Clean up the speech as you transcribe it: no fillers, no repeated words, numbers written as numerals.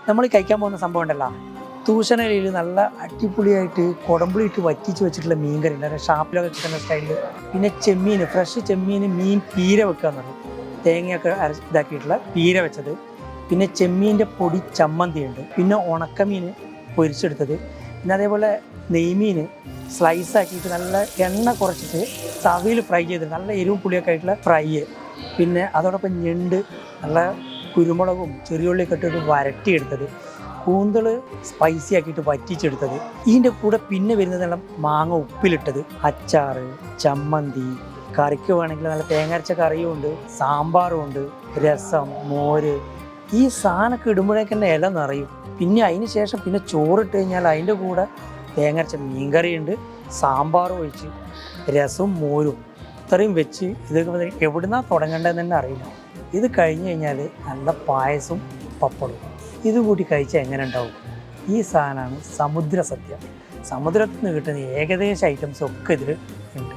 നമ്മൾ കഴിക്കാൻ പോകുന്ന സംഭവം ഉണ്ടല്ലോ, തൂഷണയില് നല്ല അടിപൊളിയായിട്ട് കുടമ്പുളി ഇട്ട് വറ്റിച്ച് വെച്ചിട്ടുള്ള മീൻ കറി ഉണ്ട്, ഷാപ്പിലൊക്കെ കിട്ടുന്ന സ്റ്റൈലിൽ. പിന്നെ ചെമ്മീൻ, ഫ്രഷ് ചെമ്മീൻ, മീൻ പീര വെക്കുക എന്ന് പറയും, തേങ്ങയൊക്കെ ഇതാക്കിയിട്ടുള്ള പീര വെച്ചത്. പിന്നെ ചെമ്മീൻ്റെ പൊടി ചമ്മന്തി ഉണ്ട്. പിന്നെ ഉണക്കമീൻ പൊരിച്ചെടുത്തത്. പിന്നെ അതേപോലെ നെയ്മീൻ സ്ലൈസ് ആക്കിയിട്ട് നല്ല എണ്ണ കുറച്ചിട്ട് തവിയിൽ ഫ്രൈ ചെയ്ത് നല്ല എരിവും പുളിയൊക്കെ ആയിട്ടുള്ള ഫ്രൈ. പിന്നെ അതോടൊപ്പം ഞണ്ട് നല്ല കുരുമുളകും ചെറിയുള്ളിയൊക്കെ ഇട്ടിട്ട് വരട്ടിയെടുത്തത്. കൂന്തൾ സ്പൈസി ആക്കിയിട്ട് വറ്റിച്ചെടുത്തത്. ഇതിൻ്റെ കൂടെ പിന്നെ വരുന്നതെല്ലാം മാങ്ങ ഉപ്പിലിട്ടത്, അച്ചാറ്, ചമ്മന്തി, കറിക്ക് വേണമെങ്കിൽ നല്ല തേങ്ങരച്ച കറിയും ഉണ്ട്, സാമ്പാറും ഉണ്ട്, രസം, മോര്. ഈ സാധനമൊക്കെ ഇടുമ്പോഴേക്ക് തന്നെ ഇല നിറയും. പിന്നെ അതിന് ശേഷം പിന്നെ ചോറിട്ട് കഴിഞ്ഞാൽ അതിൻ്റെ കൂടെ തേങ്ങരച്ച മീൻകറിയുണ്ട്, സാമ്പാറും ഒഴിച്ച് രസവും മോരും ഇത്രയും വെച്ച് ഇതൊക്കെ എവിടുന്നാണ് തുടങ്ങേണ്ടതെന്ന് തന്നെ അറിയില്ല. ഇത് കഴിഞ്ഞ് കഴിഞ്ഞാൽ നല്ല പായസവും പപ്പടവും ഇത് കൂട്ടി കഴിച്ചാൽ എങ്ങനെ ഉണ്ടാവും? ഈ സാധനമാണ് സമുദ്ര സദ്യ. സമുദ്രത്തിൽ നിന്ന് കിട്ടുന്ന ഏകദേശം ഐറ്റംസ് ഒക്കെ ഇതിൽ ഉണ്ട്.